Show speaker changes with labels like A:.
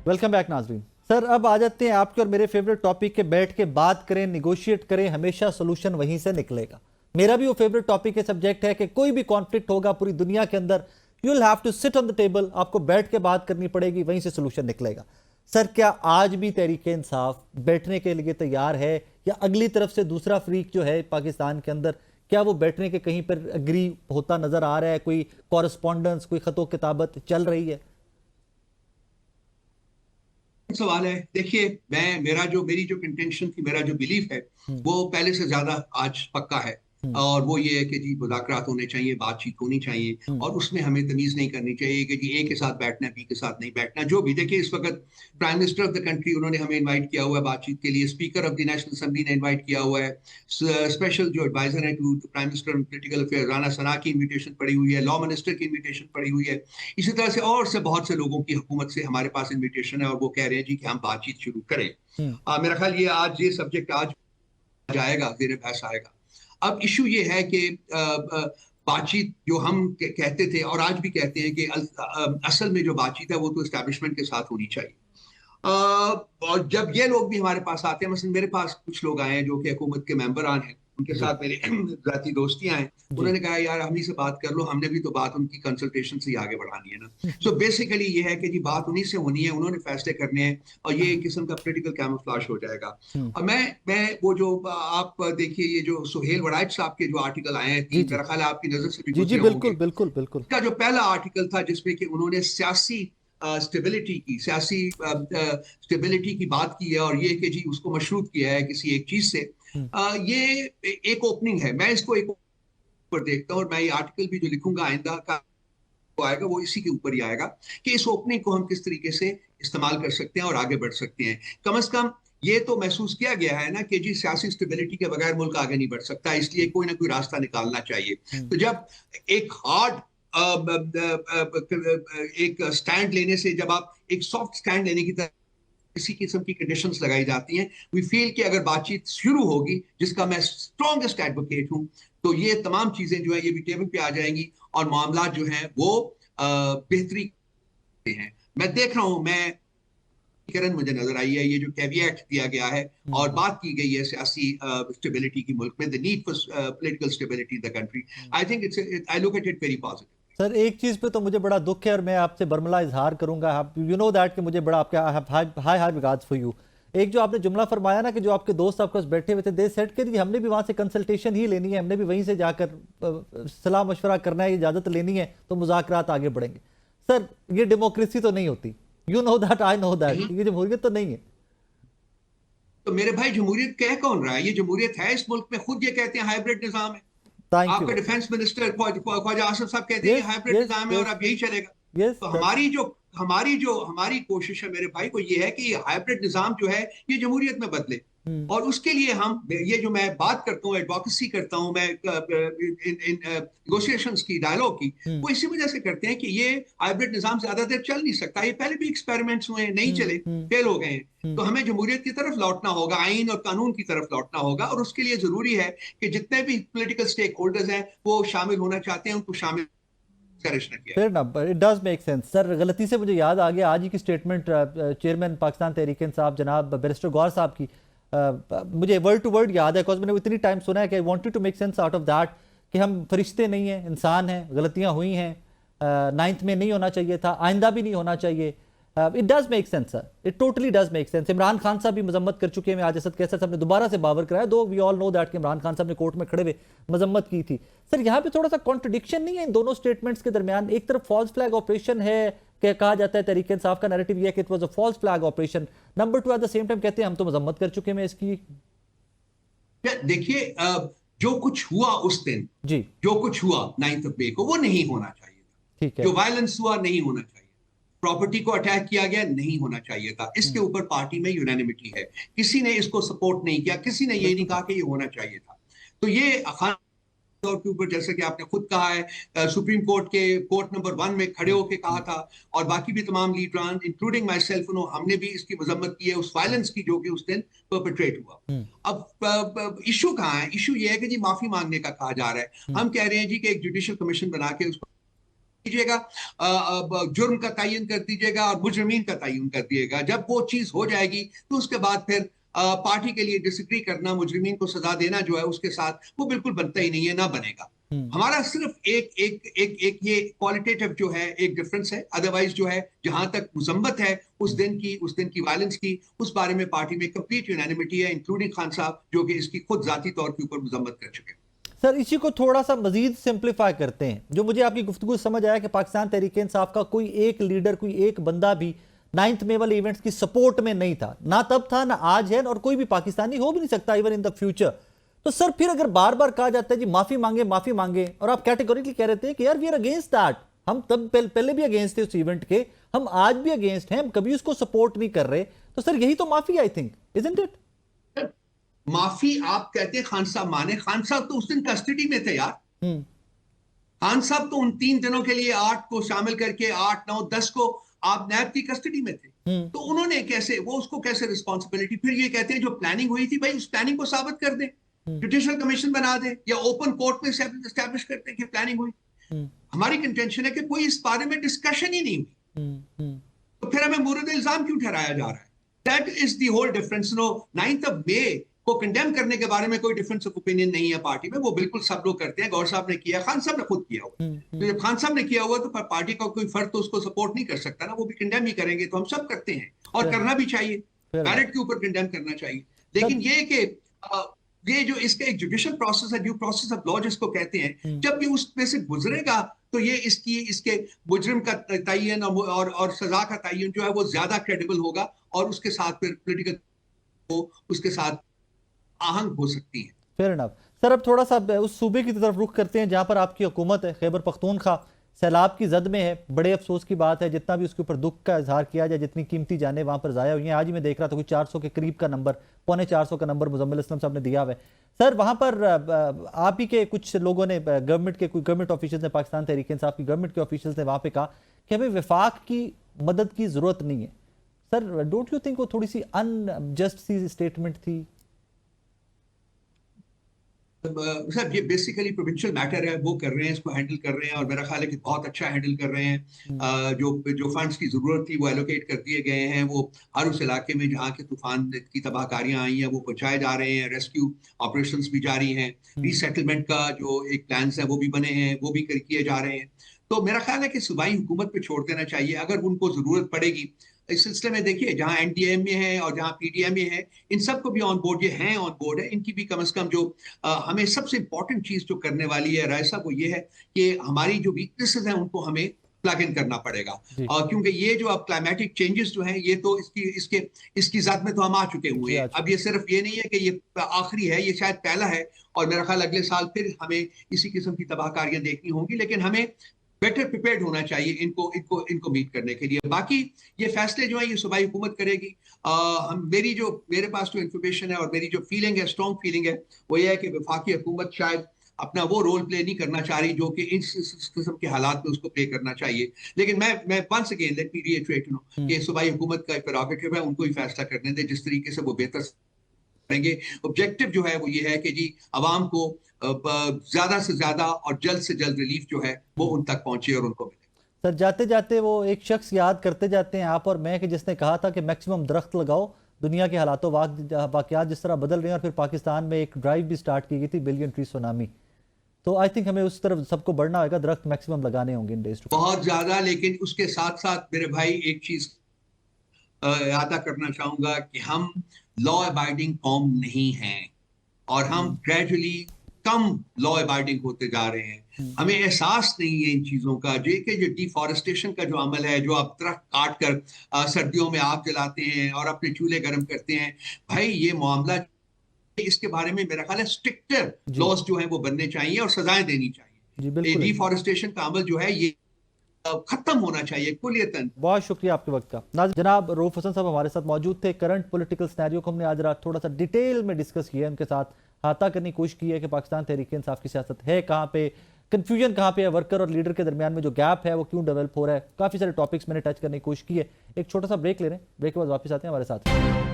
A: Welcome back नाजरीन। Sir अब आ जाते हैं आपके और मेरे फेवरेट टॉपिक के, बैठ के बात करें, निगोशिएट करें, हमेशा सोल्यूशन वहीं से निकलेगा। मेरा भी वो फेवरेट टॉपिक के सब्जेक्ट है कि कोई भी कॉन्फ्लिक्ट होगा पूरी दुनिया के अंदर, you will have to sit on the table, आपको बैठ के बात करनी पड़ेगी, वहीं से सोल्यूशन निकलेगा। सर क्या आज भी तहरीके इंसाफ बैठने के लिए तैयार है, या अगली तरफ से दूसरा फ्रीक जो है पाकिस्तान के अंदर, क्या वो बैठने के कहीं पर अग्री होता नजर आ रहा है? कोई कॉरेस्पॉन्डेंस, कोई खतो किताबत चल रही है?
B: सवाल है। देखिए, मेरी जो कंटेंशन थी, मेरा जो बिलीफ है,
A: हम्म।
B: वो पहले से ज्यादा आज पक्का है।
A: हम्म।
B: और वो ये है कि जी मुज़ाकरात होने चाहिए, बातचीत होनी चाहिए,
A: हम्म।
B: और उसमें हमें तमीज नहीं करनी चाहिए कि जी ए के साथ बैठना है, बी के साथ नहीं बैठना। जो भी देखिए, इस वक्त prime minister of the country, उन्होंने हमें इनवाइट किया हुआ है बातचीत के लिए। Speaker of the national assembly ने इनवाइट किया हुआ है। स्पेशल जो एडवाइजर है to prime minister on political affair, Rana Sana की इन्विटेशन पड़ी हुई है। लॉ मिनिस्टर की इन्विटेशन पड़ी हुई है। इसी तरह से और से बहुत से लोगों की हुकूमत से हमारे पास इन्विटेशन है, और वो कह रहे हैं जी कि हम बातचीत शुरू करें।
A: हम्म।
B: मेरा ख्याल ये सब्जेक्ट आज जाएगा, जेर बहस आएगा। अब इशू ये है कि बातचीत जो हम कहते थे और आज भी कहते हैं कि असल में जो बातचीत है वो तो एस्टैब्लिशमेंट के साथ होनी चाहिए। और जब ये लोग भी हमारे पास आते हैं, मसलन मेरे पास कुछ लोग आए हैं जो कि हुकूमत के मेंबरान हैं, उनके
A: जी।
B: साथ मेरी जाती दोस्तियां हैं।
A: जी।
B: उन्होंने कहा यार हम ही से बात कर लो, हमने भी तो बात उनकी कंसल्टेशन से ही आगे बढ़ानी है ना। सो बेसिकली ये है कि जी बात उन्हीं से होनी है, उन्होंने फैसले करने हैं, और ये एक किस्म का पॉलिटिकल कैमोफ्लेज हो जाएगा।
A: हम्म।
B: और मैं वो जो आप देखिए, ये जो सुहेल वड़ाइच साहब के जो आर्टिकल आए हैं
A: जी।
B: 3,
A: जी।
B: मेरा ख्याल है आपकी नजर से भी
A: जी। जी
B: गुजरे
A: बिल्कुल
B: होंगे।
A: बिल्कुल बिल्कुल।
B: का जो पहला आर्टिकल था जिसमें कि उन्होंने सियासी स्टेबिलिटी की बात की है, और ये कि जी उसको मशरूत किया है किसी एक चीज से।
A: हम्म।
B: ये एक ओपनिंग है, मैं इसको एक ऊपर देखता हूँ, और मैं ये आर्टिकल भी जो लिखूंगा आइंदा का वो आएगा, वो इसी के ऊपर ही आएगा कि इस ओपनिंग को हम किस तरीके से इस्तेमाल कर सकते हैं और आगे बढ़ सकते हैं। कम से कम ये तो महसूस किया गया है ना कि जी सियासी स्टेबिलिटी के बगैर मुल्क आगे नहीं बढ़ सकता, इसलिए कोई ना कोई रास्ता निकालना चाहिए।
A: हम्म।
B: तो जब एक हार्ड एक स्टैंड लेने से, जब आप एक सॉफ्ट स्टैंड लेने की तरह इसी किस्म की कंडीशंस लगाई जाती हैं, वी फील कि अगर बातचीत शुरू होगी, जिसका मैं स्ट्रॉन्गेस्ट एडवोकेट हूं, तो ये तमाम चीजें जो है ये भी टेबल पे आ जाएंगी, और मामला जो है वो बेहतरी हैं। मैं देख रहा हूं, मैं करन मुझे नजर आई है, ये जो कैविएट दिया गया है और
A: हम्म।
B: बात की गई है सियासी स्टेबिलिटी की मुल्क में, the need for political stability in the country. I think I look at it very positive.
A: Sir एक चीज पे तो मुझे बड़ा दुख है, और मैं आपसे बर्मला इजहार करूंगा, आप यू नो दैट कि मुझे बड़ा आपके high high regards for you. एक जो आपने जुमला फरमाया ना कि जो आपके दोस्त आपके पास बैठे हुए थे, दे सेट के लिए हमने भी वहां से कंसल्टेशन ही लेनी है, हमने भी वहीं से जाकर सलाह मशवरा करना है, इजाजत लेनी है, तो मुज़ाकरात आगे बढ़ेंगे। सर ये डेमोक्रेसी तो नहीं होती, you know that, I know that, ये जमहूरियत तो नहीं है।
B: तो मेरे भाई, जमहूरियत कह कौन रहा है? ये जमहूरियत है इस मुल्क में, खुद ये कहते हैं हाइब्रिड निजाम है।
A: Thank you.
B: आपका डिफेंस मिनिस्टर ख्वाजा आसिफ साहब कहते हैं ये
A: यस
B: हाइब्रिड
A: यस
B: निजाम है और
A: यस
B: अब यही चलेगा।
A: यस
B: तो
A: दैट।
B: हमारी कोशिश है मेरे भाई को, ये है कि ये हाइब्रिड निजाम जो है ये जमहूरियत में बदले। और उसके लिए हम ये जो मैं बात करता हूँ, एडवोकेसी करता हूँ मैं नेगोशिएशंस की, डायलॉग की, वो इसी वजह से करते हैं कि ये हाइब्रिड निजाम ज्यादा देर चल नहीं सकता। ये पहले भी एक्सपेरिमेंट्स हुए, नहीं चले, फेल हो गए हैं। तो हमें जमहूरियत की तरफ लौटना होगा, आइन और कानून की तरफ लौटना होगा, और उसके लिए जरूरी है कि जितने भी पॉलिटिकल स्टेक होल्डर्स हैं वो शामिल होना चाहते हैं, उनको शामिल करेक्ट किया।
A: फिर ना it does make sense. Sir गलती से मुझे याद आ गया आज ही की स्टेटमेंट चेयरमैन पाकिस्तान तहरीक इंसाफ जनाब बैरिस्टर गौहर साहब की, मुझे वर्ड टू वर्ड याद है, बिकॉज मैंने इतनी टाइम सुना है कि I wanted to make sense out of that कि हम फरिश्ते नहीं हैं, इंसान हैं, गलतियां हुई हैं, 9th में नहीं होना चाहिए था, आइंदा भी नहीं होना चाहिए। It does make sense sir, it totally does make sense. Imran Khan साहब भी मजम्मत कर चुके हैं, मैं आज असद कैसर साहब ने दोबारा से बावर कराया, दो वी ऑल नो दैट कि इमरान खान साहब ने कोर्ट में खड़े हुए मजम्मत की थी। सर यहाँ पे थोड़ा सा कॉन्ट्रडिक्शन नहीं है इन दोनों स्टेटमेंट्स के दरमियान? एक तरफ फॉल्स फ्लैग ऑपरेशन है कि कहा जाता है तहरीक इंसाफ का नैरेटिव ये है कि it was a false flag operation, number 2 at the same time कहते हैं हम तो मजम्मत कर चुके हैं इसकी।
B: देखिए, जो कुछ हुआ उस दिन,
A: जी
B: जो कुछ हुआ 9th ऑफ मई को, वो नहीं होना चाहिए था।
A: ठीक है।
B: जो वायलेंस हुआ नहीं होना चाहिए, प्रॉपर्टी को अटैक किया गया नहीं होना चाहिए था। इसके ऊपर पार्टी में यूनानिमिटी है, किसी ने इसको सपोर्ट नहीं किया, किसी ने ये नहीं
A: बिल्कुल
B: कहा कि ये होना चाहिए था। तो ये खान तौर के ऊपर, जैसे कि आपने खुद कहा है, सुप्रीम कोर्ट के कोर्ट नंबर 1 में खड़े होकर कहा था, और बाकी भी तमाम लीडरान इंक्लूडिंग माई सेल्फ, हमने भी इसकी मजम्मत की है उस वायलेंस की जो कि उस दिन परपेट्रेट हुआ। अब इशू कहाँ है? इशू ये है कि जी माफी मांगने का कहा जा रहा है। हम कह रहे हैं जी कि एक जुडिशियल कमीशन बना के उसको दीजिएगा, जुर्म का तयन कर दीजिएगा और मुजरिमीन का तयन कर दिएगा। जब वो चीज हो जाएगी तो उसके बाद फिर पार्टी के लिए डिसएग्री करना, मुजरिमीन को सजा देना जो है उसके साथ, वो बिल्कुल बनता ही नहीं है, ना बनेगा। हमारा सिर्फ एक एक एक एक ये क्वालिटेटिव जो है एक डिफरेंस है, अदरवाइज जो है जहां तक मुजम्मत है उस दिन की वायलेंस की, उस बारे में पार्टी में कंप्लीट यूनानिमिटी है, इंक्लूडिंग खान साहब जो कि इसकी खुद जाती तौर के ऊपर मुजम्मत कर चुके हैं।
A: सर इसी को थोड़ा सा मजीद सिंप्लीफाई करते हैं। जो मुझे आपकी गुफ्तगू समझ आया कि पाकिस्तान तहरीक-ए-इंसाफ का कोई एक लीडर, कोई एक बंदा भी 9th मे वाले इवेंट्स की सपोर्ट में नहीं था, ना तब था ना आज है, और कोई भी पाकिस्तानी हो भी नहीं सकता इवन इन द फ्यूचर। तो सर फिर अगर बार बार कहा जाता है जी माफी मांगे, और आप कैटेगोरिकली कह रहे थे कि यार वी आर अगेंस्ट दैट, हम तब पहले भी अगेंस्ट थे उस इवेंट के, हम आज भी अगेंस्ट हैं, हम कभी उसको सपोर्ट नहीं कर रहे, तो सर यही तो माफी आई थिंक, इजंट इट?
B: माफी आप कहते हैं खान साहब माने, खान साहब तो उस दिन कस्टडी में थे यार। खान साहब तो उन 3 दिनों के लिए 8 को शामिल करके 8, 9, 10 को आप नैब की कस्टडी में थे। तो उन्होंने कैसे, वो उसको कैसे रिस्पॉन्सिबिलिटी, फिर ये कहते हैं जो प्लानिंग हुई थी भाई उस प्लानिंग को साबित कर दें, जुडिशियल कमीशन बना दें या ओपन कोर्ट में एस्टैब्लिश करते हैं कि प्लानिंग हुई। हमारी कंटेंशन है कि कोई इस बारे में डिस्कशन ही नहीं हुई, तो फिर हमें मुर्द इल्जाम क्यों ठहराया जा रहा है? That is the whole difference. No 9th May को कंडेम करने के बारे में कोई डिफरेंस ऑफ ओपिनियन नहीं है पार्टी में, वो बिल्कुल सब लोग करते हैं। गौर साहब ने किया, खान साहब ने खुद किया हुआ, तो जब खान साहब ने किया हुआ तो पार्टी का कोई फर्द तो उसको सपोर्ट नहीं कर सकता ना, वो भी कंडेम ही करेंगे। तो हम सब करते हैं और करना भी चाहिए, बैलेट के ऊपर कंडेम करना चाहिए। लेकिन ये कि ये जो इसका एक जुडिशियल प्रोसेस है, ड्यू प्रोसेस ऑफ लॉ जिसको कहते हैं, जब ये उसमें से गुजरेगा तो ये इसके मुजरिम का तयन और सजा का तयन जो है वो ज्यादा क्रेडिबल होगा, और उसके साथ फिर पोलिटिकल उसके साथ आहंग हो सकती है।
A: Fair enough. सर अब थोड़ा सा उस सूबे की तरफ रुख करते हैं जहां पर आपकी हुकूमत है, खैबर पख्तूनख्वा सैलाब की जद में है। बड़े अफसोस की बात है, जितना भी उसके ऊपर दुख का इजहार किया जाए, जितनी कीमती जाने वहां पर ज़ाया हुई हैं। आज ही मैं देख रहा था कोई 400 के करीब का नंबर, 450 का नंबर मुजम्मिल इस्लाम साहब ने दिया हुआ है। सर वहां पर आप ही के कुछ लोगों ने, गवर्नमेंट ऑफिशियल्स ने, पाकिस्तान तहरीक-ए-इंसाफ की गवर्नमेंट के ऑफिशियल्स ने वहां पर कहा कि हमें वफाक की मदद की जरूरत नहीं है। सर डोंट यू थिंक वो थोड़ी सी अनजस्ट सी स्टेटमेंट थी?
B: सर ये बेसिकली प्रोविंशियल मैटर है, वो कर रहे हैं, इसको हैंडल कर रहे हैं, और मेरा ख्याल है कि बहुत अच्छा हैंडल कर रहे हैं। जो फंड्स की जरूरत थी वो एलोकेट कर दिए गए हैं, वो हर उस इलाके में जहाँ के तूफान की तबाहकारियां आई हैं वो पहुंचाए जा रहे हैं, रेस्क्यू ऑपरेशंस भी जारी हैं, रीसेटलमेंट का जो एक प्लान्स है वो भी बने हैं, वो भी किए जा रहे हैं। तो मेरा ख्याल है कि सूबाई हुकूमत पे छोड़ देना चाहिए, अगर उनको जरूरत पड़ेगी इस सिलसिले में। देखिए जहां एनडीएम में है और जहां पीडीएम में है, इन सबको भी ऑन बोर्ड, ये हैं ऑन बोर्ड है, इनकी भी कम से कम जो हमें सबसे इंपॉर्टेंट चीज जो करने वाली है राय साहब, वो ये है कि हमारी जो वीकनेसेस हैं उनको हमें प्लग इन करना पड़ेगा। और क्योंकि ये जो अब क्लाइमेटिक चेंजेस जो हैं, ये तो इसकी जात में तो हम आ चुके हुए हैं। अब ये सिर्फ ये नहीं है कि ये आखिरी है, ये शायद पहला है, और मेरा ख्याल अगले साल फिर हमें इसी किस्म की तबाहकारियां देखनी होंगी, लेकिन हमें बेटर प्रिपेयर्ड होना चाहिए इनको मीट करने के लिए। बाकी ये फैसले जो है ये सूबाई हुकूमत करेगी। मेरे पास जो इंफॉर्मेशन है और मेरी जो फीलिंग है, स्ट्रॉन्ग फीलिंग है, वो ये है कि वफाकी हुकूमत शायद अपना वो रोल प्ले नहीं करना चाह रही जो कि इस किस्म के हालात में उसको प्ले करना चाहिए। लेकिन मैं once again let me reiterate कि सूबाई हुकूमत का प्रेरोगेटिव है, उनको ही फैसला करने दे जिस तरीके से वो बेहतर करेंगे। ऑब्जेक्टिव जो है वो ये है कि जी आवाम को ज्यादा से ज्यादा और जल्द से जल्द रिलीफ जो है वो उन तक पहुंचे और उनको मिले।
A: सर जाते जाते वो एक शख्स याद करते जाते हैं आप और मैं, कि जिसने कहा था कि मैक्सिमम दरख्त लगाओ, दुनिया के हालातों वाकयात जिस तरह बदल रहे हैं, और फिर पाकिस्तान में एक ड्राइव भी स्टार्ट की गई थी, बिलियन ट्री सुनामी। तो आई थिंक हमें उस तरफ सबको बढ़ना होगा, दरख्त मैक्सिमम लगाने होंगे इन डेज
B: बहुत ज्यादा। लेकिन उसके साथ साथ मेरे भाई एक चीज यादा करना चाहूंगा कि हम लॉ अबाइडिंग कौम नहीं हैं, और हम ग्रेजुअली कम लॉ अबाइडिंग होते जा रहे हैं। हमें एहसास नहीं है इन चीजों का, जो डिफॉरेस्टेशन का जो अमल है, जो आप दरख्त काट कर सर्दियों में आग जलाते हैं और अपने चूल्हे गर्म करते हैं, भाई ये मामला, इसके बारे में मेरा ख्याल है स्ट्रिक्टर लॉज जो है वो बनने चाहिए और सजाएं देनी चाहिए। डिफॉरेस्टेशन का अमल जो है ये खत्म होना चाहिए कुलियतन।
A: बहुत शुक्रिया आपके वक्त का। जनाब रऊफ हसन साहब हमारे साथ मौजूद थे। करंट पॉलिटिकल सिनेरियो को हमने आज रात थोड़ा सा डिटेल में डिस्कस किया है, उनके साथ हाथा करने की कोशिश की है कि पाकिस्तान तहरीक-ए-इंसाफ की सियासत है कहाँ पे, कंफ्यूजन कहाँ पे है, वर्कर और लीडर के दरमियान में जो गैप है वो क्यों डेवलप हो रहा है। काफ़ी सारे टॉपिक्स मैंने टच करने की कोशिश की है। एक छोटा सा ब्रेक ले रहे हैं, ब्रेक के बाद वापस आते हैं हमारे साथ।